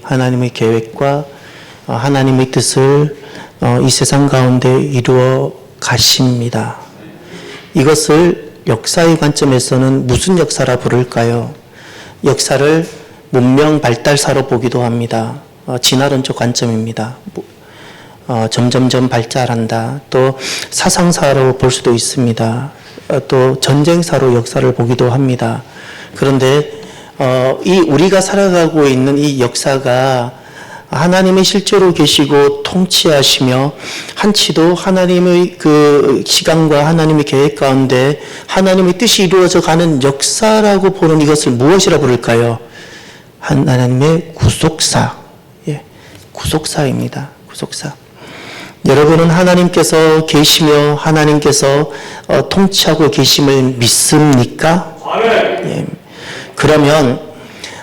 하나님의 계획과 하나님의 뜻을 이 세상 가운데 이루어 가십니다. 이것을 역사의 관점에서는 무슨 역사라 부를까요? 역사를 문명 발달사로 보기도 합니다. 진화론적 관점입니다. 점점점 발달한다. 또 사상사로 볼 수도 있습니다. 또 전쟁사로 역사를 보기도 합니다. 그런데 이 우리가 살아가고 있는 이 역사가 하나님이 실제로 계시고 통치하시며 한치도 하나님의 그 시간과 하나님의 계획 가운데 하나님의 뜻이 이루어져 가는 역사라고 보는 이것을 무엇이라 부를까요? 하나님의 구속사. 예, 구속사입니다. 구속사. 여러분은 하나님께서 계시며 하나님께서 통치하고 계심을 믿습니까? 예. 그러면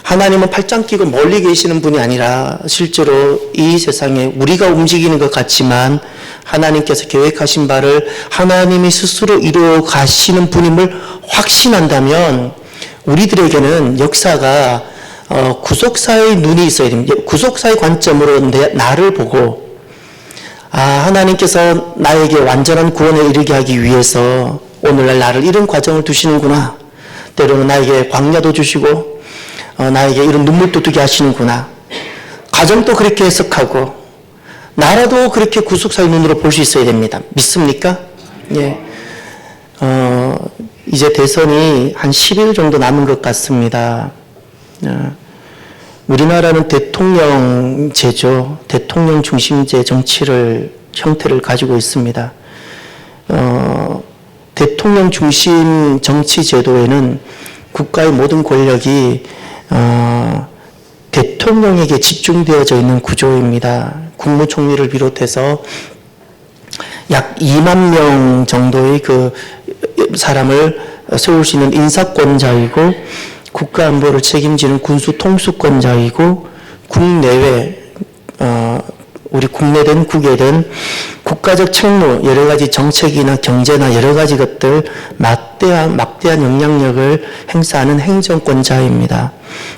하나님은 팔짱 끼고 멀리 계시는 분이 아니라 실제로 이 세상에 우리가 움직이는 것 같지만 하나님께서 계획하신 바를 하나님이 스스로 이루어 가시는 분임을 확신한다면 우리들에게는 역사가 구속사의 눈이 있어야 됩니다. 구속사의 관점으로 나를 보고 하나님께서 나에게 완전한 구원에 이르게 하기 위해서 오늘날 나를 이런 과정을 두시는구나. 때로는 나에게 광야도 주시고 나에게 이런 눈물도 두게 하시는구나. 가정도 그렇게 해석하고 나라도 그렇게 구속사의 눈으로 볼 수 있어야 됩니다. 믿습니까? 예. 이제 대선이 한 10일 정도 남은 것 같습니다. 우리나라는 대통령제죠. 대통령 중심제 형태를 가지고 있습니다. 대통령 중심 정치 제도에는 국가의 모든 권력이 대통령에게 집중되어져 있는 구조입니다. 국무총리를 비롯해서 약 2만 명 정도의 그 사람을 세울 수 있는 인사권자이고 국가안보를 책임지는 군수통수권자이고 국내외 우리 국내든 국외든 국가적 책무, 여러 가지 정책이나 경제나 여러 가지 것들 막대한 영향력을 행사하는 행정권자입니다.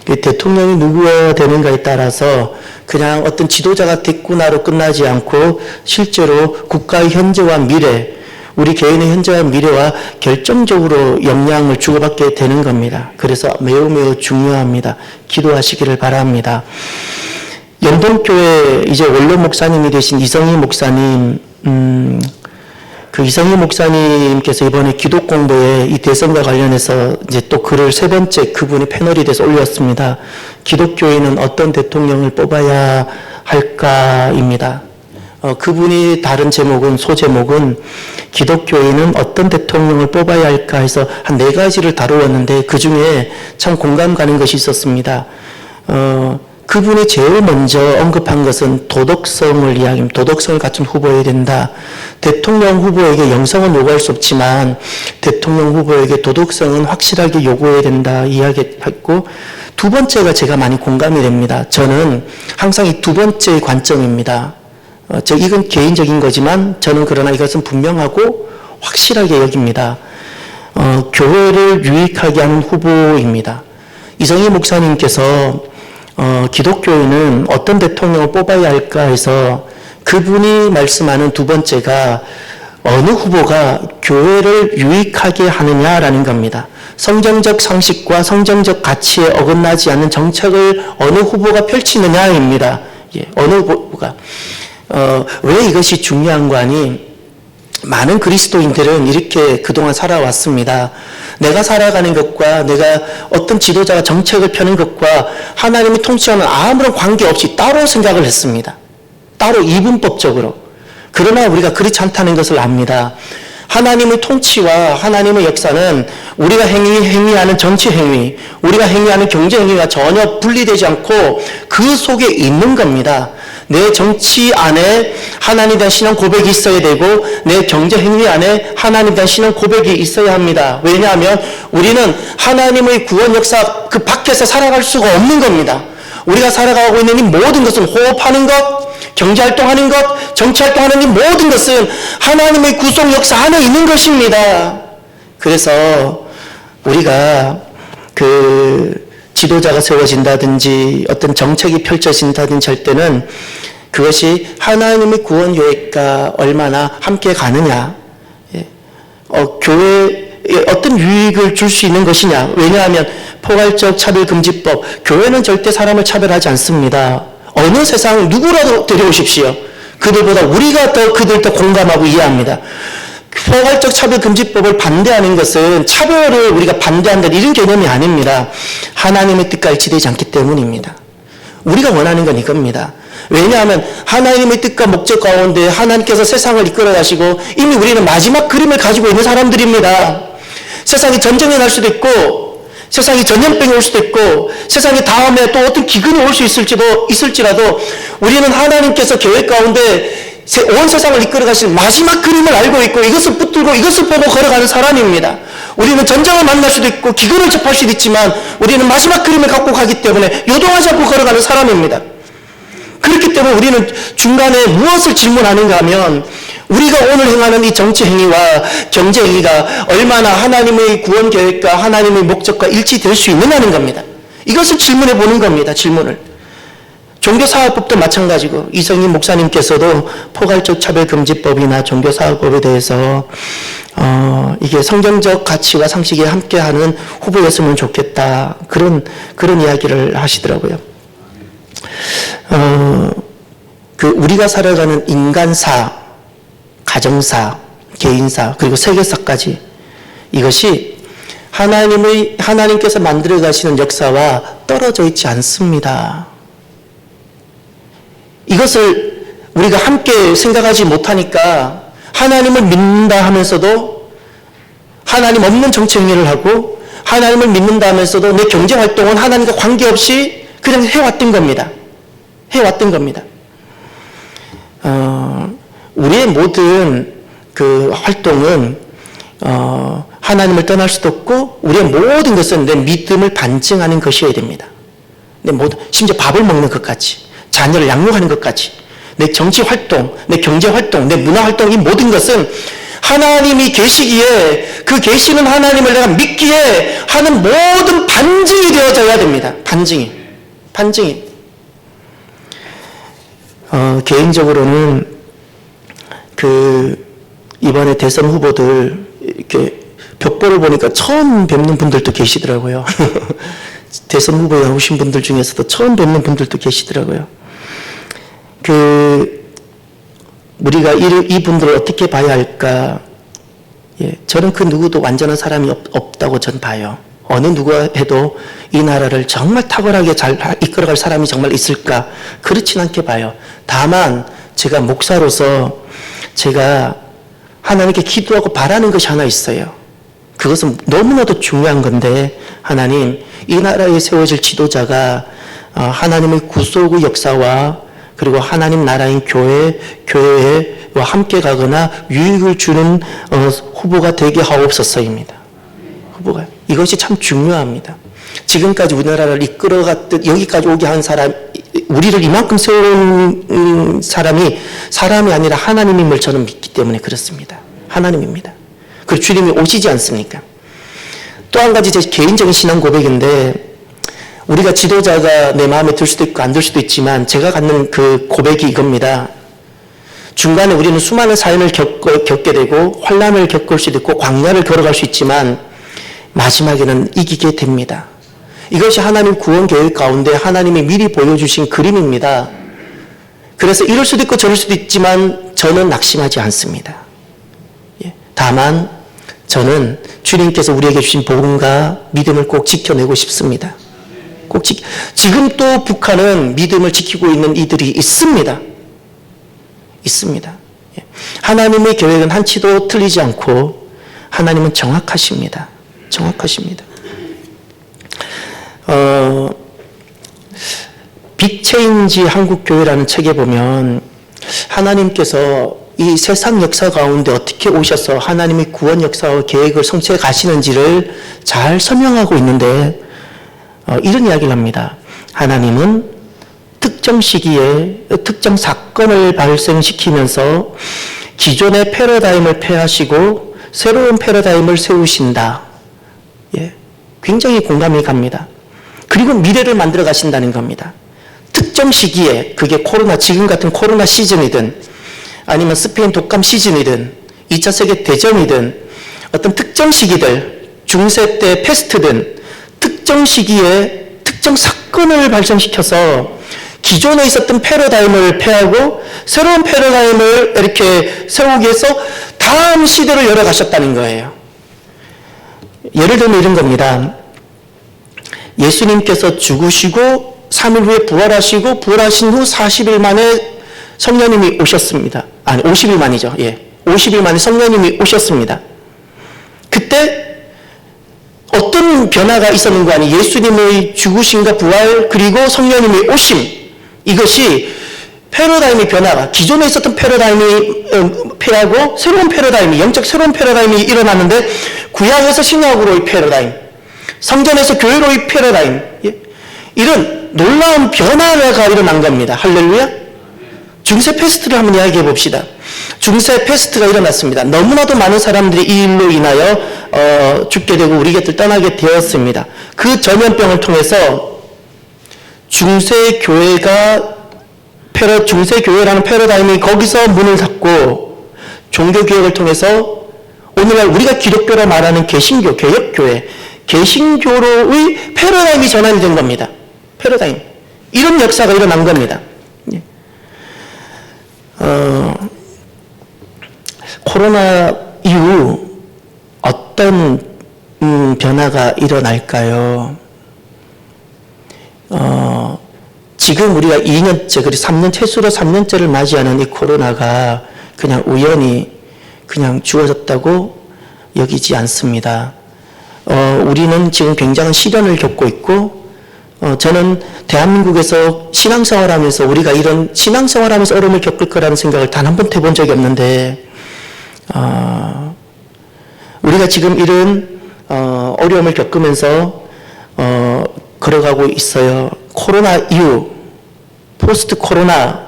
대통령이 누구가 되는가에 따라서 그냥 어떤 지도자가 됐구나로 끝나지 않고 실제로 국가의 현재와 미래, 우리 개인의 현재와 미래와 결정적으로 영향을 주고받게 되는 겁니다. 그래서 매우 매우 중요합니다. 기도하시기를 바랍니다. 연동교회 이제 원로 목사님이 되신 이성희 목사님, 그 이성희 목사님께서 이번에 기독공부에 이 대선과 관련해서 이제 또 글을 세 번째 그분이 패널이 돼서 올렸습니다. 기독교회는 어떤 대통령을 뽑아야 할까입니다. 그분이 다른 소제목은 기독교회는 어떤 대통령을 뽑아야 할까 해서 한 4가지를 다루었는데 그 중에 참 공감 가는 것이 있었습니다. 그분이 제일 먼저 언급한 것은 도덕성을 이야기합니다. 도덕성을 갖춘 후보여야 된다. 대통령 후보에게 영성은 요구할 수 없지만 대통령 후보에게 도덕성은 확실하게 요구해야 된다 이야기했고, 두 번째가 제가 많이 공감이 됩니다. 저는 항상 이 두 번째 관점입니다. 이건 개인적인 거지만 저는 그러나 이것은 분명하고 확실하게 여깁니다. 교회를 유익하게 하는 후보입니다. 이성희 목사님께서 기독교회는 어떤 대통령을 뽑아야 할까 해서 그분이 말씀하는 두 번째가 어느 후보가 교회를 유익하게 하느냐라는 겁니다. 성경적 상식과 성경적 가치에 어긋나지 않는 정책을 어느 후보가 펼치느냐입니다. 어느 후보가. 왜 이것이 중요한 거 아니? 많은 그리스도인들은 이렇게 그동안 살아왔습니다. 내가 살아가는 것과 내가 어떤 지도자가 정책을 펴는 것과 하나님이 통치하는 아무런 관계없이 따로 생각을 했습니다. 따로 이분법적으로. 그러나 우리가 그렇지 않다는 것을 압니다. 하나님의 통치와 하나님의 역사는 우리가 행위하는 정치 행위, 우리가 행위하는 경제 행위와 전혀 분리되지 않고 그 속에 있는 겁니다. 내 정치 안에 하나님에 대한 신앙 고백이 있어야 되고 내 경제 행위 안에 하나님에 대한 신앙 고백이 있어야 합니다. 왜냐하면 우리는 하나님의 구원 역사 그 밖에서 살아갈 수가 없는 겁니다. 우리가 살아가고 있는 이 모든 것은 호흡하는 것, 경제활동하는 것, 정치활동하는 이 모든 것은 하나님의 구속 역사 안에 있는 것입니다. 그래서 우리가 지도자가 세워진다든지 어떤 정책이 펼쳐진다든지 할 때는 그것이 하나님의 구원 계획과 얼마나 함께 가느냐, 교회에 어떤 유익을 줄 수 있는 것이냐. 왜냐하면 포괄적 차별금지법, 교회는 절대 사람을 차별하지 않습니다. 어느 세상 누구라도 데려오십시오. 그들보다 우리가 그들 더 공감하고 이해합니다. 포괄적 차별금지법을 반대하는 것은 차별을 우리가 반대한다 이런 개념이 아닙니다. 하나님의 뜻과 일치되지 않기 때문입니다. 우리가 원하는 건 이겁니다. 왜냐하면 하나님의 뜻과 목적 가운데 하나님께서 세상을 이끌어 가시고 이미 우리는 마지막 그림을 가지고 있는 사람들입니다. 세상이 전쟁이 날 수도 있고 세상이 전염병이 올 수도 있고 세상이 다음에 또 어떤 기근이 올 수 있을지라도 우리는 하나님께서 계획 가운데 온 세상을 이끌어 가실 마지막 그림을 알고 있고 이것을 붙들고 이것을 보고 걸어가는 사람입니다. 우리는 전쟁을 만날 수도 있고 기근을 접할 수도 있지만 우리는 마지막 그림을 갖고 가기 때문에 요동하지 않고 걸어가는 사람입니다. 그렇기 때문에 우리는 중간에 무엇을 질문하는가 하면 우리가 오늘 행하는 이 정치 행위와 경제 행위가 얼마나 하나님의 구원 계획과 하나님의 목적과 일치될 수 있느냐는 겁니다. 이것을 질문해 보는 겁니다. 질문을. 종교사업법도 마찬가지고 이성희 목사님께서도 포괄적 차별금지법이나 종교사업법에 대해서 이게 성경적 가치와 상식이 함께하는 후보였으면 좋겠다. 그런 이야기를 하시더라고요. 우리가 살아가는 인간사, 가정사, 개인사, 그리고 세계사까지 이것이 하나님께서 만들어 가시는 역사와 떨어져 있지 않습니다. 이것을 우리가 함께 생각하지 못하니까 하나님을 믿는다 하면서도 하나님 없는 정치 행위를 하고 하나님을 믿는다 하면서도 내 경제활동은 하나님과 관계없이 그냥 해왔던 겁니다. 우리의 모든 그 활동은 하나님을 떠날 수도 없고 우리의 모든 것은 내 믿음을 반증하는 것이어야 됩니다. 심지어 밥을 먹는 것까지, 자녀를 양육하는 것까지, 내 정치 활동, 내 경제 활동, 내 문화 활동, 이 모든 것은 하나님이 계시기에 그 계시는 하나님을 내가 믿기에 하는 모든 반증이 되어져야 됩니다. 반증이. 개인적으로는 이번에 대선 후보들 이렇게 벽보를 보니까 처음 뵙는 분들도 계시더라고요. 대선 후보에 나오신 분들 중에서도 처음 뵙는 분들도 계시더라고요. 우리가 이분들을 어떻게 봐야 할까? 저는 그 누구도 완전한 사람이 없다고 전 봐요. 어느 누가 해도 이 나라를 정말 탁월하게 잘 이끌어갈 사람이 정말 있을까? 그렇진 않게 봐요. 다만 제가 목사로서 제가 하나님께 기도하고 바라는 것이 하나 있어요. 그것은 너무나도 중요한 건데, 하나님, 이 나라에 세워질 지도자가 하나님의 구속의 역사와 그리고 하나님 나라인 교회와 함께 가거나 유익을 주는 후보가 되게 하옵소서입니다. 이것이 참 중요합니다. 지금까지 우리나라를 이끌어갔듯 여기까지 오게 한 사람, 우리를 이만큼 세운 사람이 아니라 하나님임을 저는 믿기 때문에 그렇습니다. 하나님입니다. 그리고 주님이 오시지 않습니까? 또 한 가지 제 개인적인 신앙 고백인데, 우리가 지도자가 내 마음에 들 수도 있고 안 들 수도 있지만 제가 갖는 그 고백이 이겁니다. 중간에 우리는 수많은 사연을 겪게 되고 환난을 겪을 수도 있고 광야를 걸어갈 수 있지만 마지막에는 이기게 됩니다. 이것이 하나님 구원 계획 가운데 하나님이 미리 보여주신 그림입니다. 그래서 이럴 수도 있고 저럴 수도 있지만 저는 낙심하지 않습니다. 다만 저는 주님께서 우리에게 주신 복음과 믿음을 꼭 지켜내고 싶습니다. 지금 또 북한은 믿음을 지키고 있는 이들이 있습니다. 하나님의 계획은 한치도 틀리지 않고 하나님은 정확하십니다. 빅체인지 한국교회라는 책에 보면 하나님께서 이 세상 역사 가운데 어떻게 오셔서 하나님의 구원 역사와 계획을 성취해 가시는지를 잘 설명하고 있는데 이런 이야기를 합니다. 하나님은 특정 시기에 특정 사건을 발생시키면서 기존의 패러다임을 폐하시고 새로운 패러다임을 세우신다. 굉장히 공감이 갑니다. 그리고 미래를 만들어 가신다는 겁니다. 특정 시기에, 그게 지금 같은 코로나 시즌이든 아니면 스페인 독감 시즌이든 2차 세계 대전이든 어떤 특정 시기들, 중세 때 패스트든 특정 시기에 특정 사건을 발생시켜서 기존에 있었던 패러다임을 폐하고 새로운 패러다임을 이렇게 세우기 위해서 다음 시대를 열어가셨다는 거예요. 예를 들면 이런 겁니다. 예수님께서 죽으시고 3일 후에 부활하시고 부활하신 후 40일 만에 성령님이 오셨습니다. 아니 50일 만이죠. 예, 50일 만에 성령님이 오셨습니다. 그때 어떤 변화가 있었는 거 아니에요? 예수님의 죽으심과 부활 그리고 성령님의 오심, 이것이 패러다임의 변화가 기존에 있었던 패러다임이 폐하고 새로운 패러다임이, 영적 새로운 패러다임이 일어났는데 구약에서 신약으로의 패러다임, 성전에서 교회로의 패러다임, 이런 놀라운 변화가 일어난 겁니다. 할렐루야. 중세 패스트를 한번 이야기해 봅시다. 중세 패스트가 일어났습니다. 너무나도 많은 사람들이 이 일로 인하여 죽게 되고 우리 곁을 떠나게 되었습니다. 그 전염병을 통해서 중세교회라는 패러다임이 거기서 문을 닫고 종교개혁을 통해서 오늘날 우리가 기독교로 말하는 개신교, 개혁교회, 개신교로의 패러다임이 전환이 된 겁니다. 패러다임. 이런 역사가 일어난 겁니다. 코로나 이후 어떤 변화가 일어날까요? 지금 우리가 2년째, 그리고 3년, 최소로 3년째를 맞이하는 이 코로나가 그냥 우연히 그냥 주어졌다고 여기지 않습니다. 우리는 지금 굉장한 시련을 겪고 있고, 저는 대한민국에서 신앙생활하면서 우리가 이런 신앙생활하면서 어려움을 겪을 거라는 생각을 단 한 번도 해본 적이 없는데, 우리가 지금 이런 어려움을 겪으면서 걸어가고 있어요. 코로나 이후 포스트 코로나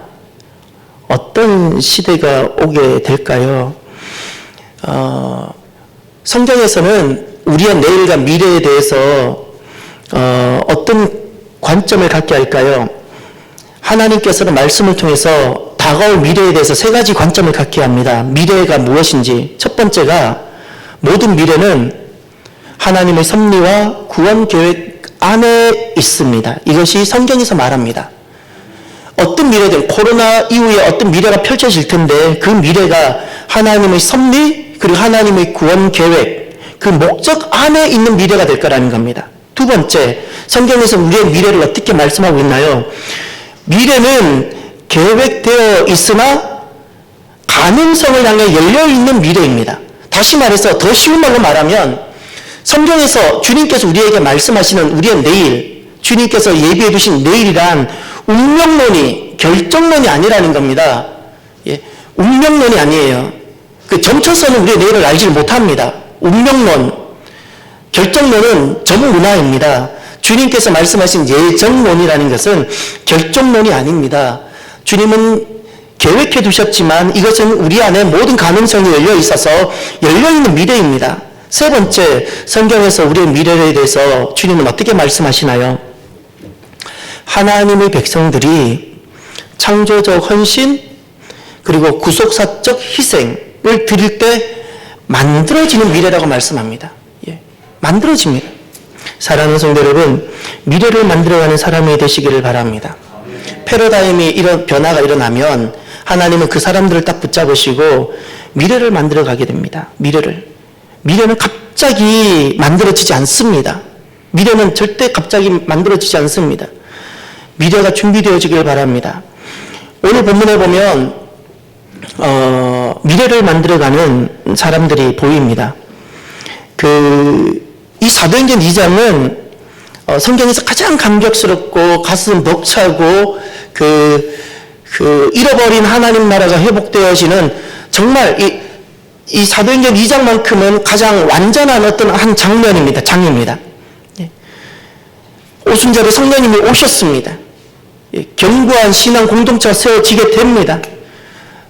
어떤 시대가 오게 될까요? 성경에서는 우리의 내일과 미래에 대해서 어떤 관점을 갖게 할까요? 하나님께서는 말씀을 통해서 다가올 미래에 대해서 세 가지 관점을 갖게 합니다. 미래가 무엇인지. 첫 번째가 모든 미래는 하나님의 섭리와 구원 계획 안에 있습니다. 이것이 성경에서 말합니다. 어떤 미래든 코로나 이후에 어떤 미래가 펼쳐질 텐데 그 미래가 하나님의 섭리 그리고 하나님의 구원 계획, 그 목적 안에 있는 미래가 될 거라는 겁니다. 두 번째, 성경에서 우리의 미래를 어떻게 말씀하고 있나요? 미래는 계획되어 있으나 가능성을 향해 열려있는 미래입니다. 다시 말해서 더 쉬운 말로 말하면 성경에서 주님께서 우리에게 말씀하시는 우리의 내일, 주님께서 예비해 두신 내일이란 운명론이, 결정론이 아니라는 겁니다. 예, 운명론이 아니에요. 그 점쳐서는 우리의 내일을 알지 못합니다. 운명론, 결정론은 전문화입니다. 주님께서 말씀하신 예정론이라는 것은 결정론이 아닙니다. 주님은 계획해 두셨지만 이것은 우리 안에 모든 가능성이 열려 있어서 열려있는 미래입니다. 세 번째, 성경에서 우리의 미래에 대해서 주님은 어떻게 말씀하시나요? 하나님의 백성들이 창조적 헌신 그리고 구속사적 희생을 드릴 때 만들어지는 미래라고 말씀합니다. 예, 만들어집니다. 사랑하는 성도 여러분, 미래를 만들어가는 사람이 되시기를 바랍니다. 패러다임이 이런 변화가 일어나면 하나님은 그 사람들을 딱 붙잡으시고 미래를 만들어가게 됩니다. 미래는 갑자기 만들어지지 않습니다. 미래는 절대 갑자기 만들어지지 않습니다. 미래가 준비되어지길 바랍니다. 오늘 본문에 보면 미래를 만들어가는 사람들이 보입니다. 이 사도행전 2장은 성경에서 가장 감격스럽고 가슴 벅차고 잃어버린 하나님 나라가 회복되어지는 정말 이 사도행전 2장만큼은 가장 완전한 어떤 한 장면입니다. 장입니다. 오순절에 성령님이 오셨습니다. 견고한 신앙 공동체가 세워지게 됩니다.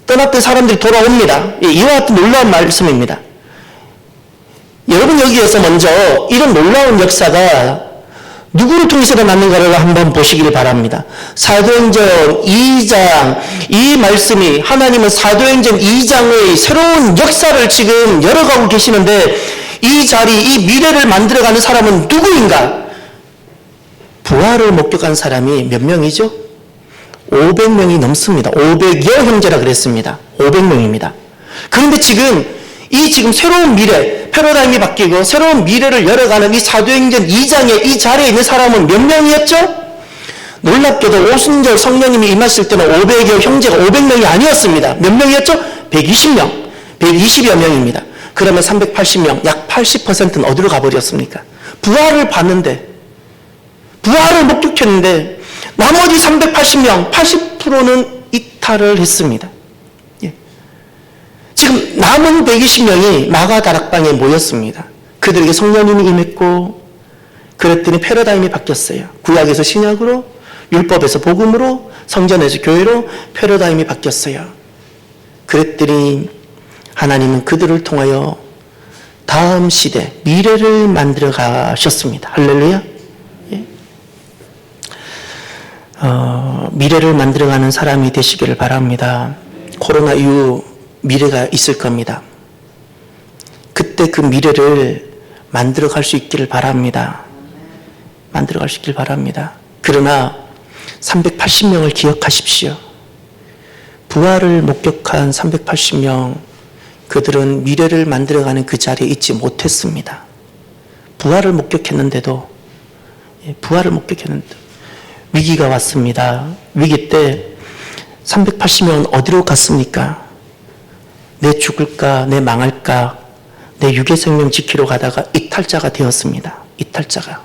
떠났던 사람들이 돌아옵니다. 이와 같은 놀라운 말씀입니다. 여러분 여기에서 먼저 이런 놀라운 역사가 누구를 통해서 일어났는가를 한번 보시기를 바랍니다. 사도행전 2장, 이 말씀이 하나님은 사도행전 2장의 새로운 역사를 지금 열어가고 계시는데 이 자리, 이 미래를 만들어가는 사람은 누구인가? 부활을 목격한 사람이 몇 명이죠? 500명이 넘습니다. 500여 형제라 그랬습니다. 500명입니다. 그런데 지금 새로운 미래, 패러다임이 바뀌고 새로운 미래를 열어가는 이 사도행전 2장의 이 자리에 있는 사람은 몇 명이었죠? 놀랍게도 오순절 성령님이 임하실 때는 500여 형제가 500명이 아니었습니다. 몇 명이었죠? 120명, 120여 명입니다. 그러면 380명, 약 80%는 어디로 가버렸습니까? 부활을 봤는데, 부활을 목격했는데 나머지 380명, 80%는 이탈을 했습니다. 예. 지금 남은 120명이 마가다락방에 모였습니다. 그들에게 성령님이 임했고 그랬더니 패러다임이 바뀌었어요. 구약에서 신약으로, 율법에서 복음으로, 성전에서 교회로 패러다임이 바뀌었어요. 그랬더니 하나님은 그들을 통하여 다음 시대, 미래를 만들어 가셨습니다. 할렐루야. 미래를 만들어가는 사람이 되시기를 바랍니다. 코로나 이후 미래가 있을 겁니다. 그때 그 미래를 만들어갈 수 있기를 바랍니다. 만들어갈 수 있기를 바랍니다. 그러나 380명을 기억하십시오. 부활을 목격한 380명, 그들은 미래를 만들어가는 그 자리에 있지 못했습니다. 부활을 목격했는데도 위기가 왔습니다. 위기 때 380명은 어디로 갔습니까? 내 죽을까? 내 망할까? 내 육의 생명 지키러 가다가 이탈자가 되었습니다. 이탈자가.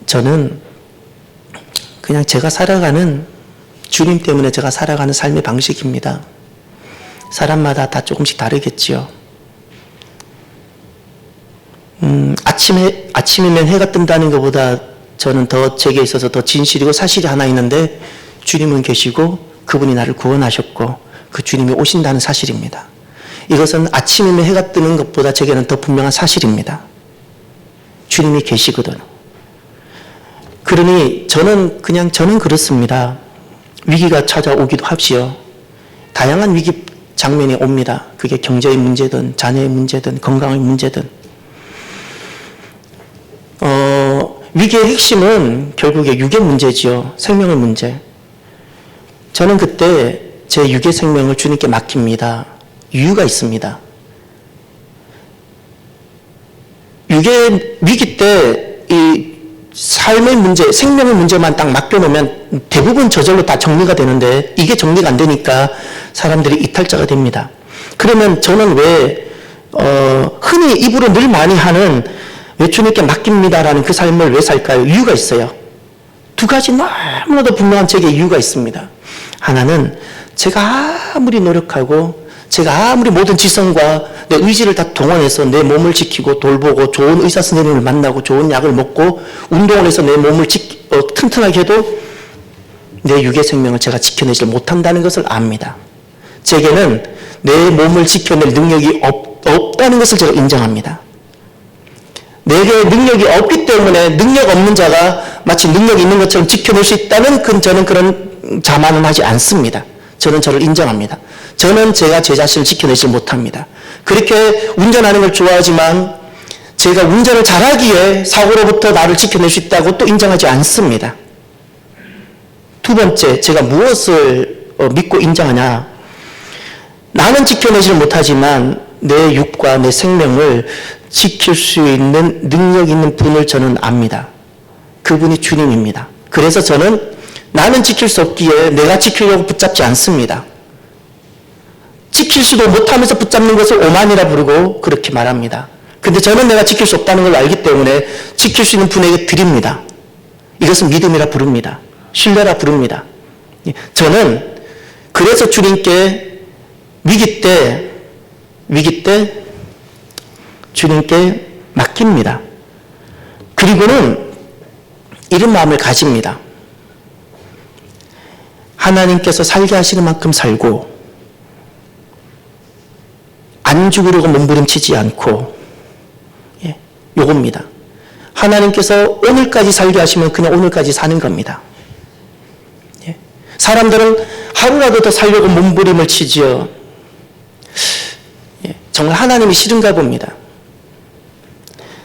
저는 그냥 제가 살아가는, 주님 때문에 제가 살아가는 삶의 방식입니다. 사람마다 다 조금씩 다르겠지요. 아침이면 해가 뜬다는 것보다 저는 제게 있어서 더 진실이고 사실이 하나 있는데, 주님은 계시고 그분이 나를 구원하셨고 그 주님이 오신다는 사실입니다. 이것은 아침이면 해가 뜨는 것보다 제게는 더 분명한 사실입니다. 주님이 계시거든. 그러니 저는 그렇습니다. 위기가 찾아오기도 합시요. 다양한 위기 장면이 옵니다. 그게 경제의 문제든 자녀의 문제든 건강의 문제든. 위기의 핵심은 결국에 육의 문제지요. 생명의 문제. 저는 그때 제 육의 생명을 주님께 맡깁니다. 이유가 있습니다. 육의 위기 때 이 삶의 문제, 생명의 문제만 딱 맡겨놓으면 대부분 저절로 다 정리가 되는데, 이게 정리가 안 되니까 사람들이 이탈자가 됩니다. 그러면 저는 왜 흔히 입으로 늘 많이 하는 왜 주님께 맡깁니다라는 그 삶을 왜 살까요? 이유가 있어요. 두 가지 너무나도 분명한 제게 이유가 있습니다. 하나는 제가 아무리 노력하고 제가 아무리 모든 지성과 내 의지를 다 동원해서 내 몸을 지키고 돌보고 좋은 의사 선생님을 만나고 좋은 약을 먹고 운동을 해서 내 몸을 튼튼하게 해도 내 육의 생명을 제가 지켜내지 못한다는 것을 압니다. 제게는 내 몸을 지켜낼 능력이 없다는 것을 제가 인정합니다. 내게 능력이 없기 때문에 능력 없는 자가 마치 능력이 있는 것처럼 지켜낼 수 있다는 저는 그런 자만은 하지 않습니다. 저는 저를 인정합니다. 저는 제가 제 자신을 지켜내지 못합니다. 그렇게 운전하는 걸 좋아하지만 제가 운전을 잘하기에 사고로부터 나를 지켜낼 수 있다고 또 인정하지 않습니다. 두 번째, 제가 무엇을 믿고 인정하냐? 나는 지켜내지 못하지만 내 육과 내 생명을 지킬 수 있는 능력 있는 분을 저는 압니다. 그분이 주님입니다. 그래서 저는 나는 지킬 수 없기에 내가 지키려고 붙잡지 않습니다. 지킬 수도 못하면서 붙잡는 것을 오만이라 부르고 그렇게 말합니다. 근데 저는 내가 지킬 수 없다는 걸 알기 때문에 지킬 수 있는 분에게 드립니다. 이것은 믿음이라 부릅니다. 신뢰라 부릅니다. 저는 그래서 주님께 위기 때 주님께 맡깁니다. 그리고는 이런 마음을 가집니다. 하나님께서 살게 하시는 만큼 살고 안 죽으려고 몸부림치지 않고, 예, 요겁니다. 하나님께서 오늘까지 살게 하시면 그냥 오늘까지 사는 겁니다. 예. 사람들은 하루라도 더 살려고 몸부림을 치지요. 예. 정말 하나님이 싫은가 봅니다.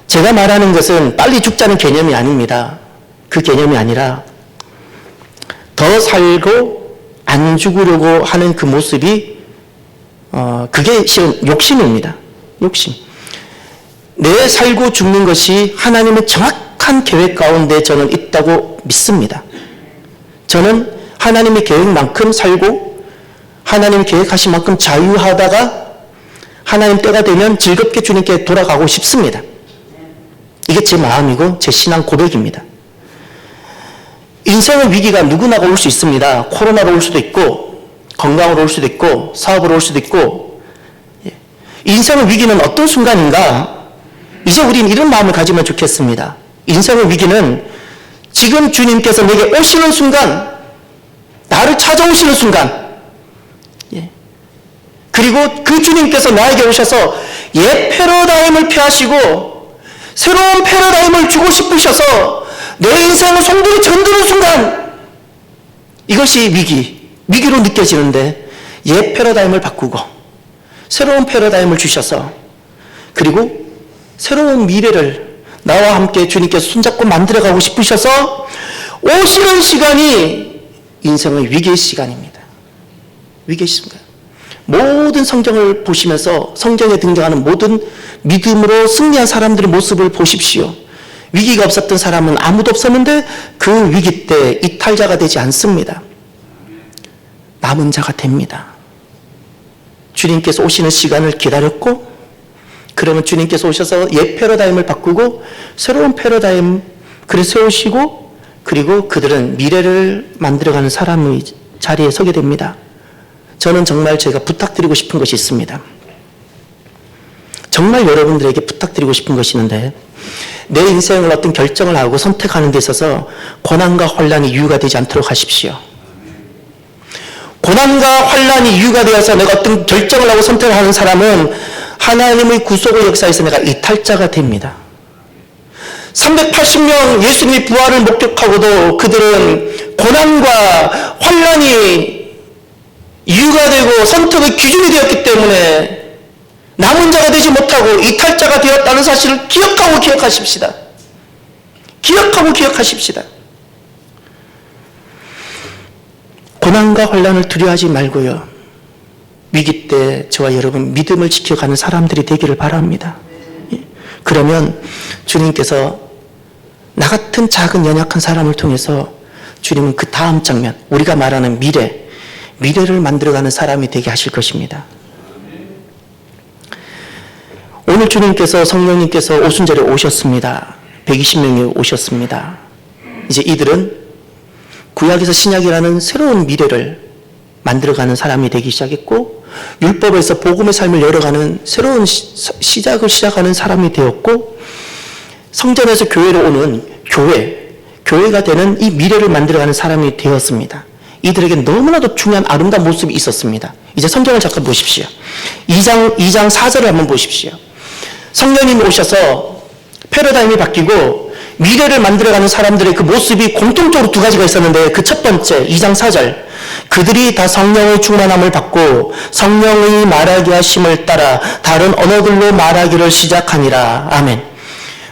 제가 말하는 것은 빨리 죽자는 개념이 아닙니다. 그 개념이 아니라 더 살고 안 죽으려고 하는 그 모습이 그게 실은 욕심입니다. 욕심. 내 살고 죽는 것이 하나님의 정확한 계획 가운데 저는 있다고 믿습니다. 저는 하나님의 계획만큼 살고 하나님이 계획하신 만큼 자유하다가 하나님 때가 되면 즐겁게 주님께 돌아가고 싶습니다. 이게 제 마음이고 제 신앙 고백입니다. 인생의 위기가 누구나가 올 수 있습니다. 코로나로 올 수도 있고 건강으로 올 수도 있고 사업으로 올 수도 있고. 인생의 위기는 어떤 순간인가? 이제 우리는 이런 마음을 가지면 좋겠습니다. 인생의 위기는 지금 주님께서 내게 오시는 순간, 나를 찾아오시는 순간, 그리고 그 주님께서 나에게 오셔서 옛 패러다임을 폐하시고 새로운 패러다임을 주고 싶으셔서 내 인생을 송두리 전두는 순간, 이것이 위기로 느껴지는데 옛 패러다임을 바꾸고 새로운 패러다임을 주셔서 그리고 새로운 미래를 나와 함께 주님께서 손잡고 만들어가고 싶으셔서 오시는 시간이 인생의 위기의 시간입니다. 위기의 시간. 모든 성경을 보시면서 성경에 등장하는 모든 믿음으로 승리한 사람들의 모습을 보십시오. 위기가 없었던 사람은 아무도 없었는데 그 위기 때 이탈자가 되지 않습니다. 남은 자가 됩니다. 주님께서 오시는 시간을 기다렸고, 그러면 주님께서 오셔서 옛 패러다임을 바꾸고 새로운 패러다임 그를 세우시고, 그리고 그들은 미래를 만들어가는 사람의 자리에 서게 됩니다. 저는 정말 제가 부탁드리고 싶은 것이 있습니다. 정말 여러분들에게 부탁드리고 싶은 것이 있는데, 내 인생을 어떤 결정을 하고 선택하는 데 있어서 고난과 환난이 이유가 되지 않도록 하십시오. 고난과 환난이 이유가 되어서 내가 어떤 결정을 하고 선택을 하는 사람은 하나님의 구속의 역사에서 내가 이탈자가 됩니다. 380명 예수님의 부활을 목격하고도 그들은 고난과 환난이 이유가 되고 선택의 기준이 되었기 때문에 남은 자가 되지 못하고 이탈자가 되었다는 사실을 기억하고 기억하십시다. 기억하고 기억하십시다. 고난과 환난을 두려워하지 말고요. 위기 때 저와 여러분 믿음을 지켜가는 사람들이 되기를 바랍니다. 그러면 주님께서 나 같은 작은 연약한 사람을 통해서 주님은 그 다음 장면, 우리가 말하는 미래를 만들어가는 사람이 되게 하실 것입니다. 오늘 주님께서 성령님께서 오순절에 오셨습니다. 120명이 오셨습니다. 이제 이들은 구약에서 신약이라는 새로운 미래를 만들어가는 사람이 되기 시작했고, 율법에서 복음의 삶을 열어가는 새로운 시작을 시작하는 사람이 되었고, 성전에서 교회로 오는 교회가 되는 이 미래를 만들어가는 사람이 되었습니다. 이들에게 너무나도 중요한 아름다운 모습이 있었습니다. 이제 성경을 잠깐 보십시오. 2장 4절을 한번 보십시오. 성령님이 오셔서 패러다임이 바뀌고 미래를 만들어가는 사람들의 그 모습이 공통적으로 두 가지가 있었는데, 그 첫 번째 2장 4절, 그들이 다 성령의 충만함을 받고 성령의 말하게 하심을 따라 다른 언어들로 말하기를 시작하니라. 아멘.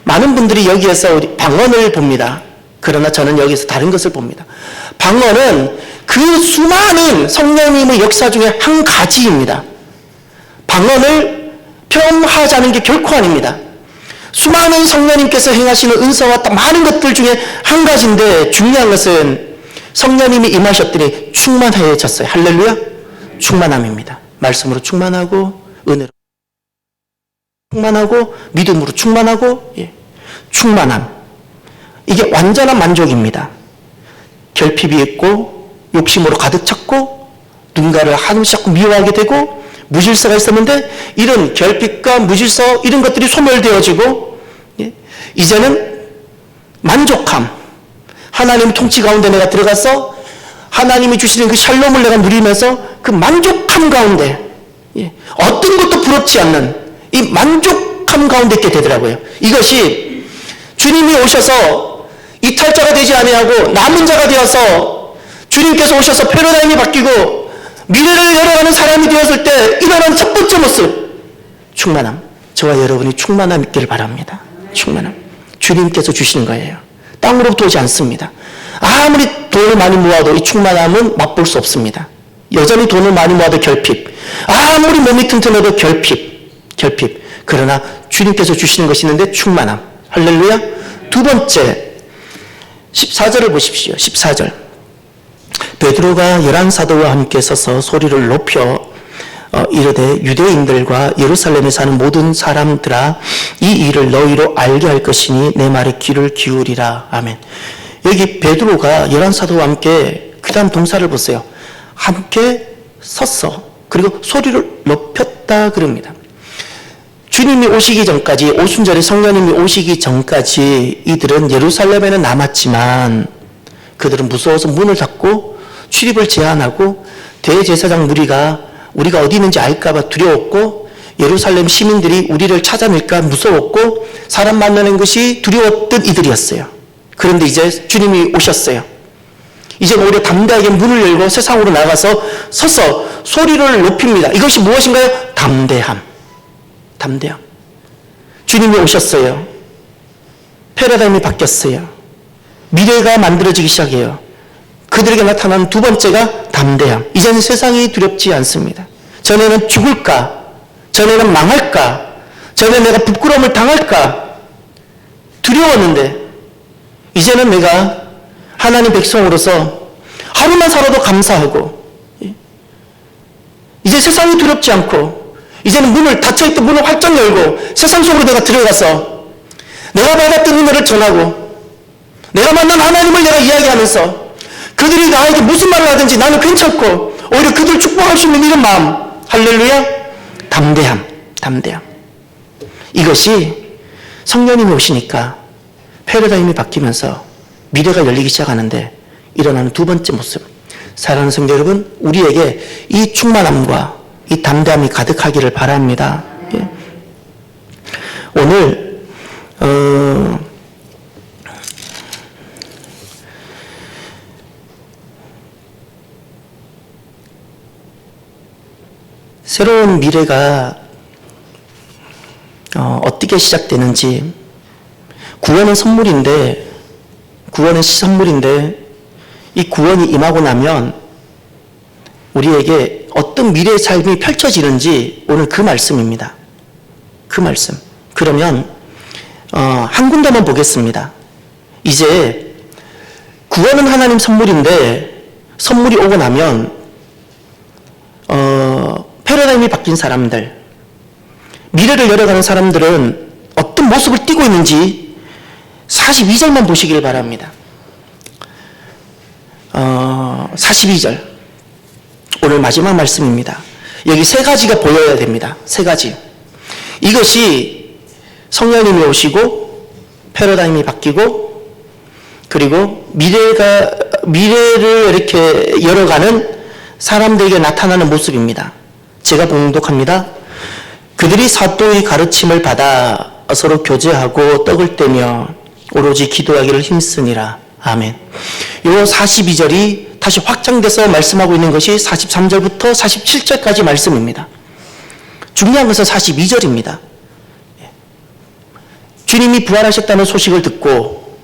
많은 분들이 여기에서 방언을 봅니다. 그러나 저는 여기서 다른 것을 봅니다. 방언은 그 수많은 성령님의 역사 중에 한 가지입니다. 방언을 폄하하자는 게 결코 아닙니다. 수많은 성령님께서 행하시는 은사와 많은 것들 중에 한 가지인데, 중요한 것은 성령님이 임하셨더니 충만해졌어요. 할렐루야. 충만함입니다. 말씀으로 충만하고 은혜로 충만하고 믿음으로 충만하고, 충만함. 이게 완전한 만족입니다. 결핍이 있고 욕심으로 가득 찼고 누군가를 한없이 자꾸 미워하게 되고 무질서가 있었는데, 이런 결핍과 무질서 이런 것들이 소멸되어지고, 이제는 만족함, 하나님 통치 가운데 내가 들어가서 하나님이 주시는 그 샬롬을 내가 누리면서 그 만족함 가운데 예. 어떤 것도 부럽지 않는 이 만족함 가운데 있게 되더라고요. 이것이 주님이 오셔서 이탈자가 되지 아니하고 남은 자가 되어서 주님께서 오셔서 패러다임이 바뀌고 미래를 열어가는 사람이 되었을 때 일어난 첫 번째 모습, 충만함. 저와 여러분이 충만함 있기를 바랍니다. 충만함. 주님께서 주시는 거예요. 땅으로부터 오지 않습니다. 아무리 돈을 많이 모아도 이 충만함은 맛볼 수 없습니다. 여전히 돈을 많이 모아도 결핍, 아무리 몸이 튼튼해도 결핍. 그러나 주님께서 주시는 것이 있는데 충만함. 할렐루야. 두 번째 14절을 보십시오. 14절. 베드로가 11사도와 함께 서서 소리를 높여 이르되 유대인들과 예루살렘에 사는 모든 사람들아 이 일을 너희로 알게 할 것이니 내 말에 귀를 기울이라. 아멘. 여기 베드로가 11사도와 함께 그 다음 동사를 보세요. 함께 섰어. 그리고 소리를 높였다 그럽니다. 주님이 오시기 전까지, 오순절에 성령님이 오시기 전까지 이들은 예루살렘에는 남았지만 그들은 무서워서 문을 닫고 출입을 제한하고 대제사장 무리가 우리가 어디 있는지 알까봐 두려웠고 예루살렘 시민들이 우리를 찾아낼까 무서웠고 사람 만나는 것이 두려웠던 이들이었어요. 그런데 이제 주님이 오셨어요. 이제 오히려 담대하게 문을 열고 세상으로 나가서 서서 소리를 높입니다. 이것이 무엇인가요? 담대함. 주님이 오셨어요. 패러다임이 바뀌었어요. 미래가 만들어지기 시작해요. 그들에게 나타난 두 번째가 담대함. 이제는 세상이 두렵지 않습니다. 전에는 죽을까? 전에는 망할까? 전에 내가 부끄러움을 당할까? 두려웠는데 이제는 내가 하나님 백성으로서 하루만 살아도 감사하고 이제 세상이 두렵지 않고 이제는 문을 닫혀있던 문을 활짝 열고 세상 속으로 내가 들어가서 내가 받았던 은혜를 전하고 내가 만난 하나님을 내가 이야기하면서 그들이 나에게 무슨 말을 하든지 나는 괜찮고 오히려 그들을 축복할 수 있는 이런 마음. 할렐루야. 담대함. 이것이 성령님이 오시니까 패러다임이 바뀌면서 미래가 열리기 시작하는데 일어나는 두 번째 모습. 사랑하는 성도 여러분, 우리에게 이 충만함과 이 담대함이 가득하기를 바랍니다. 예. 오늘 새로운 미래가 어떻게 시작되는지, 구원은 선물인데 이 구원이 임하고 나면 우리에게 어떤 미래의 삶이 펼쳐지는지 오늘 그 말씀입니다. 그 말씀. 그러면 한 군데만 보겠습니다. 이제 구원은 하나님 선물인데 선물이 오고 나면 패러다임이 바뀐 사람들, 미래를 열어가는 사람들은 어떤 모습을 띠고 있는지 42절만 보시길 바랍니다. 42절. 오늘 마지막 말씀입니다. 여기 세 가지가 보여야 됩니다. 세 가지. 이것이 성령님이 오시고 패러다임이 바뀌고 그리고 미래를 이렇게 열어가는 사람들에게 나타나는 모습입니다. 제가 봉독합니다. 그들이 사도의 가르침을 받아 서로 교제하고 떡을 떼며 오로지 기도하기를 힘쓰니라. 아멘. 이 42절이 다시 확장돼서 말씀하고 있는 것이 43절부터 47절까지 말씀입니다. 중요한 것은 42절입니다. 주님이 부활하셨다는 소식을 듣고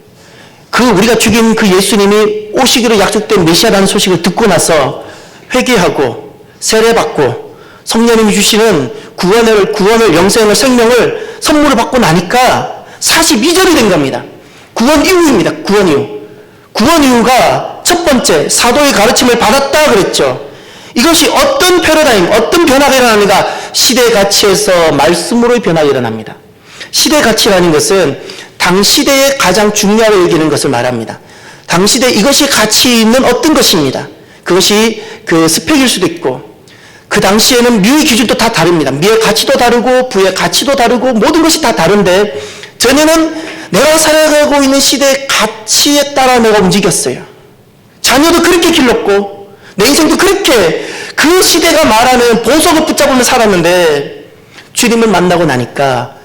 우리가 죽인 그 예수님이 오시기로 약속된 메시아라는 소식을 듣고 나서 회개하고 세례받고 성령님이 주시는 구원을 영생을 생명을 선물을 받고 나니까 42절이 된 겁니다. 구원 이후입니다. 구원 이후가 첫 번째 사도의 가르침을 받았다 그랬죠. 이것이 어떤 패러다임, 어떤 변화가 일어납니까? 시대 가치에서 말씀으로의 변화가 일어납니다. 시대 가치라는 것은 당시대에 가장 중요하게 여기는 것을 말합니다. 당시대 이것이 가치 있는 어떤 것입니다. 그것이 그 스펙일 수도 있고 그 당시에는 미의 기준도 다 다릅니다. 미의 가치도 다르고 부의 가치도 다르고 모든 것이 다 다른데 전에는 내가 살아가고 있는 시대의 가치에 따라 내가 움직였어요. 자녀도 그렇게 길렀고 내 인생도 그렇게 그 시대가 말하는 보석을 붙잡으며 살았는데 주님을 만나고 나니까,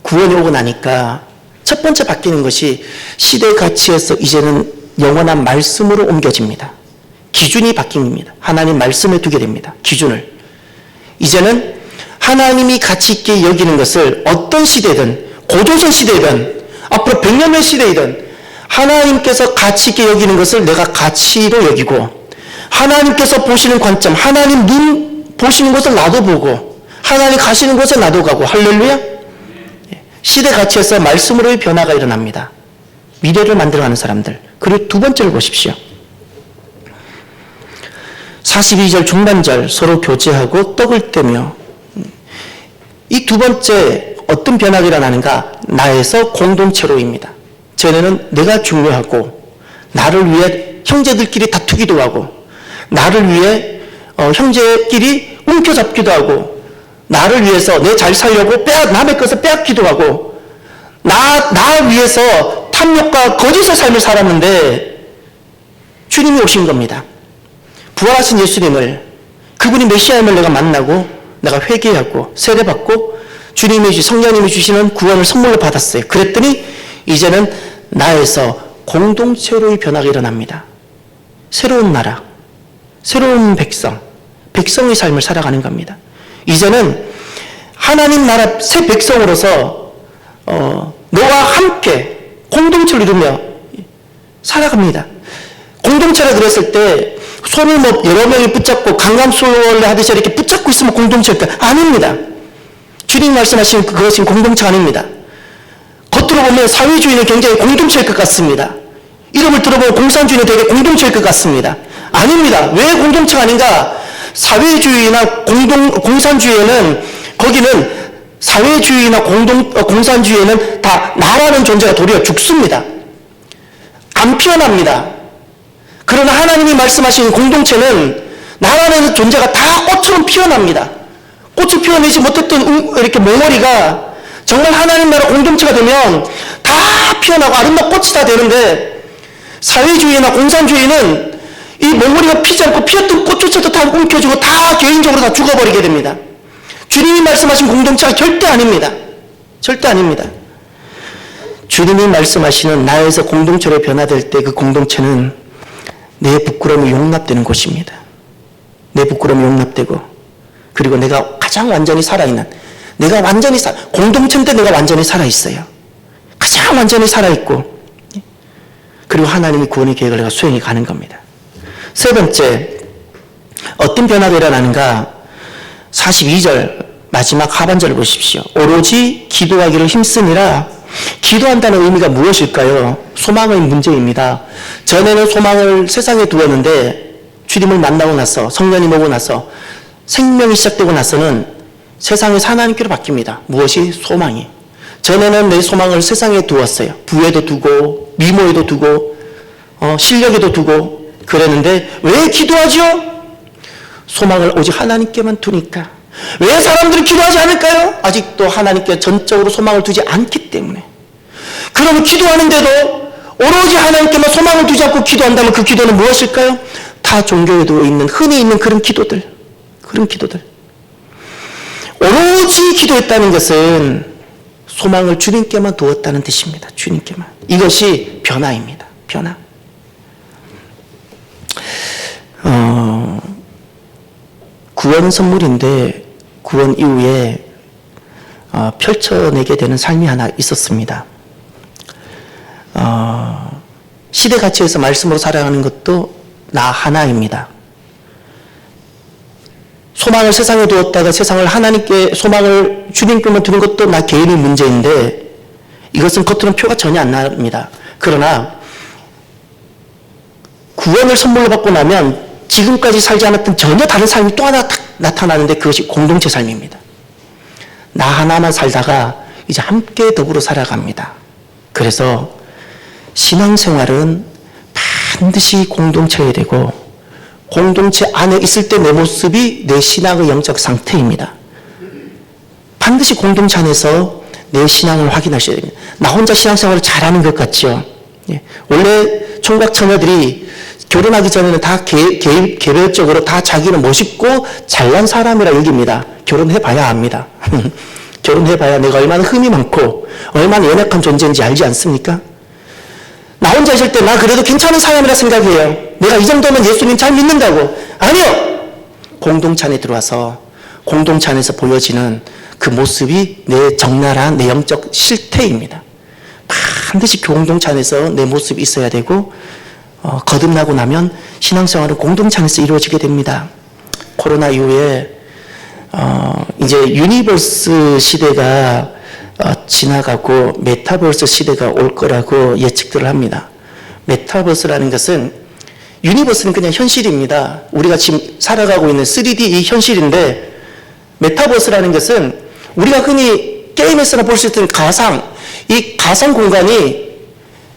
구원이 오고 나니까 첫 번째 바뀌는 것이 시대 가치에서 이제는 영원한 말씀으로 옮겨집니다. 기준이 바뀝니다. 하나님 말씀에 두게 됩니다. 기준을. 이제는 하나님이 가치 있게 여기는 것을 어떤 시대든, 고조선 시대든 앞으로 100년의 시대이든 하나님께서 가치 있게 여기는 것을 내가 가치로 여기고, 하나님께서 보시는 관점, 하나님 눈 보시는 것을 나도 보고, 하나님 가시는 곳에 나도 가고. 할렐루야. 시대 가치에서 말씀으로의 변화가 일어납니다. 미래를 만들어가는 사람들. 그리고 두 번째를 보십시오. 42절 중반절 서로 교제하고 떡을 떼며. 이 두 번째 어떤 변화가 일어나는가? 나에서 공동체로입니다. 전에는 내가 중요하고, 나를 위해 형제들끼리 다투기도 하고, 나를 위해 형제끼리 움켜잡기도 하고, 나를 위해서 내 잘 살려고 남의 것을 빼앗기도 하고, 나 위해서 탐욕과 거짓의 삶을 살았는데 주님이 오신 겁니다. 부활하신 예수님을, 그분이 메시아임을 내가 만나고, 내가 회개하고 세례받고 주님이 성령님이 주시는 구원을 선물로 받았어요. 그랬더니 이제는 나에서 공동체로의 변화가 일어납니다. 새로운 나라, 새로운 백성의 삶을 살아가는 겁니다. 이제는 하나님 나라 새 백성으로서 너와 함께 공동체를 이루며 살아갑니다. 공동체라 그랬을 때 손을 뭐 여러 명이 붙잡고 강강술래 하듯이 이렇게 붙잡고 있으면 공동체일까? 아닙니다. 주님 말씀하시는 그것은 공동체가 아닙니다. 겉으로 보면 사회주의는 굉장히 공동체일 것 같습니다. 이름을 들어보면 공산주의는 되게 공동체일 것 같습니다. 아닙니다. 왜 공동체가 아닌가? 사회주의나 공산주의에는, 거기는 사회주의나 공산주의에는 다 나라는 존재가 도리어 죽습니다. 안 피어납니다. 그러나 하나님이 말씀하시는 공동체는 나라는 존재가 다 꽃처럼 피어납니다. 꽃을 피워내지 못했던 이렇게 몽어리가 정말 하나님 나라 공동체가 되면 다 피어나고 아름다운 꽃이 다 되는데, 사회주의나 공산주의는 이 몽어리가 피지 않고 피었던 꽃조차도 다 움켜쥐고 다 개인적으로 다 죽어버리게 됩니다. 주님이 말씀하신 공동체가 절대 아닙니다. 절대 아닙니다. 주님이 말씀하시는 나에서 공동체로 변화될 때 그 공동체는 내 부끄러움이 용납되는 곳입니다. 내 부끄러움이 용납되고, 그리고 내가 가장 완전히 살아있는, 공동체인데 내가 완전히 살아있어요. 가장 완전히 살아있고, 그리고 하나님이 구원의 계획을 내가 수행해 가는 겁니다. 세 번째, 어떤 변화가 일어나는가? 42절 마지막 하반절을 보십시오. 오로지 기도하기를 힘쓰니라. 기도한다는 의미가 무엇일까요? 소망의 문제입니다. 전에는 소망을 세상에 두었는데 주님을 만나고 나서, 성령님 오고 나서, 생명이 시작되고 나서는 세상에서 하나님께로 바뀝니다. 무엇이? 소망이. 전에는 내 소망을 세상에 두었어요. 부에도 두고 미모에도 두고 실력에도 두고 그랬는데 왜 기도하죠? 소망을 오직 하나님께만 두니까. 왜 사람들이 기도하지 않을까요? 아직도 하나님께 전적으로 소망을 두지 않기 때문에. 그러면 기도하는데도 오로지 하나님께만 소망을 두지 않고 기도한다면 그 기도는 무엇일까요? 타 종교에도 있는, 흔히 있는 그런 기도들. 오로지 기도했다는 것은 소망을 주님께만 두었다는 뜻입니다. 주님께만. 이것이 변화입니다. 변화. 구원 선물인데 구원 이후에 펼쳐내게 되는 삶이 하나 있었습니다. 시대 가치에서 말씀으로 살아가는 것도 나 하나입니다. 소망을 세상에 두었다가 세상을 하나님께, 소망을 주님께만 두는 것도 나 개인의 문제인데 이것은 겉으로는 표가 전혀 안 납니다. 그러나 구원을 선물로 받고 나면 지금까지 살지 않았던 전혀 다른 삶이 또 하나 나타나는데 그것이 공동체 삶입니다. 나 하나만 살다가 이제 함께 더불어 살아갑니다. 그래서 신앙생활은 반드시 공동체여야 되고, 공동체 안에 있을 때 내 모습이 내 신앙의 영적 상태입니다. 반드시 공동체 안에서 내 신앙을 확인하셔야 됩니다. 나 혼자 신앙생활을 잘하는 것 같죠? 원래 총각 처녀들이 결혼하기 전에는 다 개별적으로 다 자기는 멋있고 잘난 사람이라 여깁니다. 결혼해봐야 압니다. 결혼해봐야 내가 얼마나 흠이 많고 얼마나 연약한 존재인지 알지 않습니까? 나 혼자 있을 때 나 그래도 괜찮은 사람이라 생각해요. 내가 이 정도면 예수님 잘 믿는다고. 아니요! 공동체 안에 들어와서 공동체 안에서 보여지는 그 모습이 내 적나라한 내 영적 실태입니다. 반드시 공동체 안에서 내 모습이 있어야 되고 거듭나고 나면 신앙생활은 공동체 안에서 이루어지게 됩니다. 코로나 이후에 이제 유니버스 시대가 지나가고 메타버스 시대가 올 거라고 예측들을 합니다. 메타버스라는 것은 유니버스는 그냥 현실입니다. 우리가 지금 살아가고 있는 3D 이 현실인데 메타버스라는 것은 우리가 흔히 게임에서나 볼 수 있는 이 가상 공간이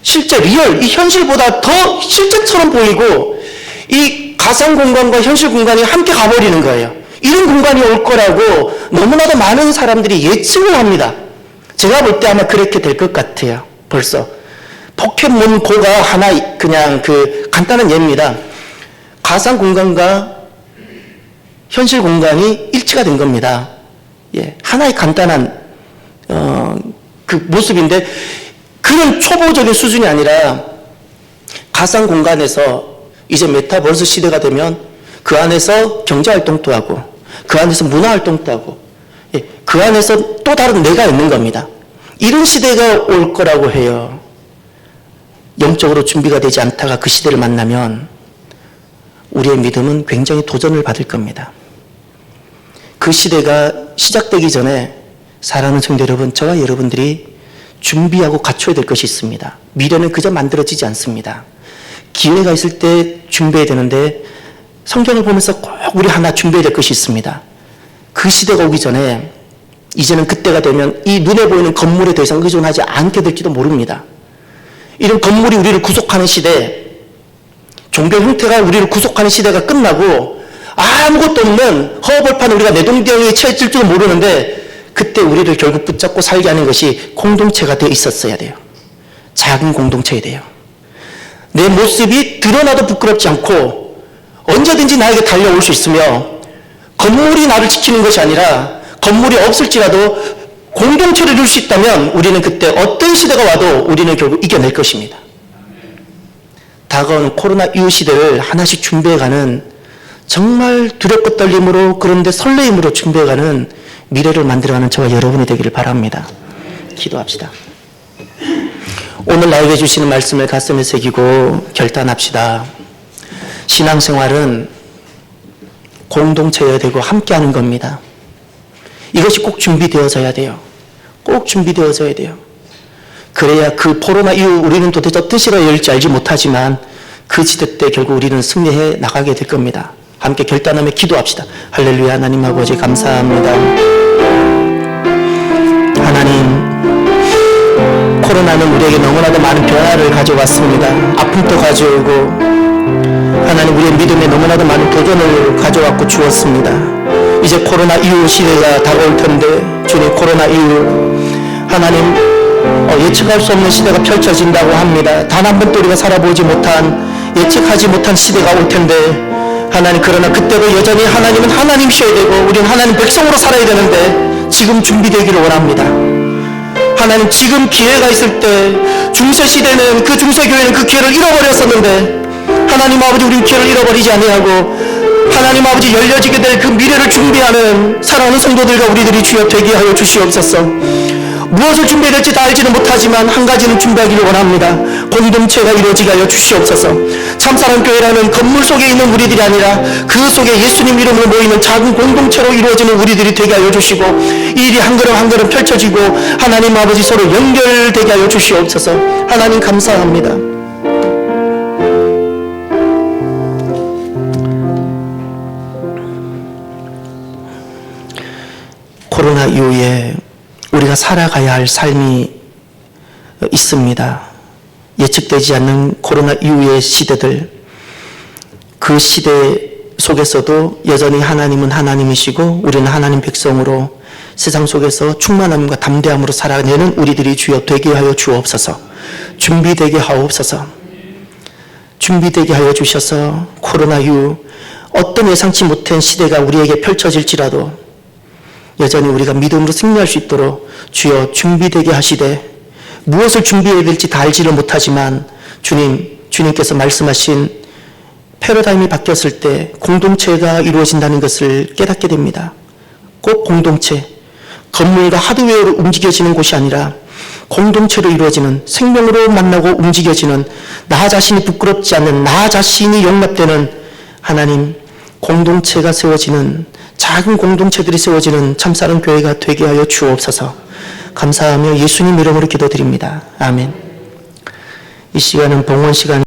실제 리얼, 이 현실보다 더 실제처럼 보이고 이 가상 공간과 현실 공간이 함께 가버리는 거예요. 이런 공간이 올 거라고 너무나도 많은 사람들이 예측을 합니다. 제가 볼 때 아마 그렇게 될 것 같아요. 벌써. 포켓몬고가 하나 그냥 간단한 예입니다. 가상 공간과 현실 공간이 일치가 된 겁니다. 예, 하나의 간단한 그 모습인데 그런 초보적인 수준이 아니라 가상 공간에서 이제 메타버스 시대가 되면 그 안에서 경제활동도 하고 그 안에서 문화활동도 하고 예, 그 안에서 또 다른 내가 있는 겁니다. 이런 시대가 올 거라고 해요. 영적으로 준비가 되지 않다가 그 시대를 만나면 우리의 믿음은 굉장히 도전을 받을 겁니다. 그 시대가 시작되기 전에 사랑하는 성도 여러분, 저와 여러분들이 준비하고 갖춰야 될 것이 있습니다. 미래는 그저 만들어지지 않습니다. 기회가 있을 때 준비해야 되는데 성경을 보면서 꼭 우리 하나 준비해야 될 것이 있습니다. 그 시대가 오기 전에 이제는 그때가 되면 이 눈에 보이는 건물에 더 이상 의존하지 않게 될지도 모릅니다. 이런 건물이 우리를 구속하는 시대, 종교 형태가 우리를 구속하는 시대가 끝나고 아무것도 없는 허허벌판에 우리가 내동댕이에 처해질지도 모르는데 그때 우리를 결국 붙잡고 살게 하는 것이 공동체가 되어 있었어야 돼요. 작은 공동체에 돼요. 내 모습이 드러나도 부끄럽지 않고 언제든지 나에게 달려올 수 있으며 건물이 나를 지키는 것이 아니라 건물이 없을지라도 공동체를 이룰 수 있다면 우리는 그때 어떤 시대가 와도 우리는 결국 이겨낼 것입니다. 다가오는 코로나 이후 시대를 하나씩 준비해가는 정말 두렵고 떨림으로 그런데 설레임으로 준비해가는 미래를 만들어가는 저와 여러분이 되기를 바랍니다. 기도합시다. 오늘 나에게 주시는 말씀을 가슴에 새기고 결단합시다. 신앙생활은 공동체여야 되고 함께하는 겁니다. 이것이 꼭 준비되어져야 돼요. 꼭 준비되어져야 돼요. 그래야 그 코로나 이후 우리는 도대체 어떤 시대가 열릴지 알지 못하지만 그 시대 때 결국 우리는 승리해 나가게 될 겁니다. 함께 결단하며 기도합시다. 할렐루야. 하나님 아버지 감사합니다. 하나님, 코로나는 우리에게 너무나도 많은 변화를 가져왔습니다. 아픔도 가져오고 하나님 우리의 믿음에 너무나도 많은 도전을 가져왔고 주었습니다. 이제 코로나 이후 시대가 다가올 텐데 주님, 코로나 이후 하나님 예측할 수 없는 시대가 펼쳐진다고 합니다. 단 한 번도 우리가 살아보지 못한, 예측하지 못한 시대가 올 텐데 하나님, 그러나 그때도 여전히 하나님은 하나님이셔야 되고 우리는 하나님 백성으로 살아야 되는데 지금 준비되기를 원합니다. 하나님, 지금 기회가 있을 때 중세시대는 그 중세교회는 그 기회를 잃어버렸었는데 하나님 아버지, 우리 기회를 잃어버리지 아니하고 하나님 아버지 열려지게 될 그 미래를 준비하는 사랑하는 성도들과 우리들이 주여 되게 하여 주시옵소서. 무엇을 준비해야 될지 다 알지는 못하지만 한 가지는 준비하기를 원합니다. 공동체가 이루어지게 하여 주시옵소서. 참사랑교회라는 건물 속에 있는 우리들이 아니라 그 속에 예수님 이름으로 모이는 작은 공동체로 이루어지는 우리들이 되게 하여 주시고 이 일이 한 걸음 한 걸음 펼쳐지고 하나님 아버지 서로 연결되게 하여 주시옵소서. 하나님 감사합니다. 코로나 이후에 우리가 살아가야 할 삶이 있습니다. 예측되지 않는 코로나 이후의 시대들, 그 시대 속에서도 여전히 하나님은 하나님이시고 우리는 하나님 백성으로 세상 속에서 충만함과 담대함으로 살아내는 우리들이 주여 되게 하여 주옵소서. 준비되게 하옵소서. 준비되게 하여 주셔서 코로나 이후 어떤 예상치 못한 시대가 우리에게 펼쳐질지라도 여전히 우리가 믿음으로 승리할 수 있도록 주여 준비되게 하시되, 무엇을 준비해야 될지 다 알지를 못하지만 주님께서 말씀하신 패러다임이 바뀌었을 때 공동체가 이루어진다는 것을 깨닫게 됩니다. 꼭 공동체, 건물과 하드웨어로 움직여지는 곳이 아니라 공동체로 이루어지는, 생명으로 만나고 움직여지는, 나 자신이 부끄럽지 않는, 나 자신이 용납되는 하나님 공동체가 세워지는, 작은 공동체들이 세워지는 참사랑 교회가 되게 하여 주옵소서. 감사하며 예수님 이름으로 기도드립니다. 아멘. 이 시간은 봉헌 시간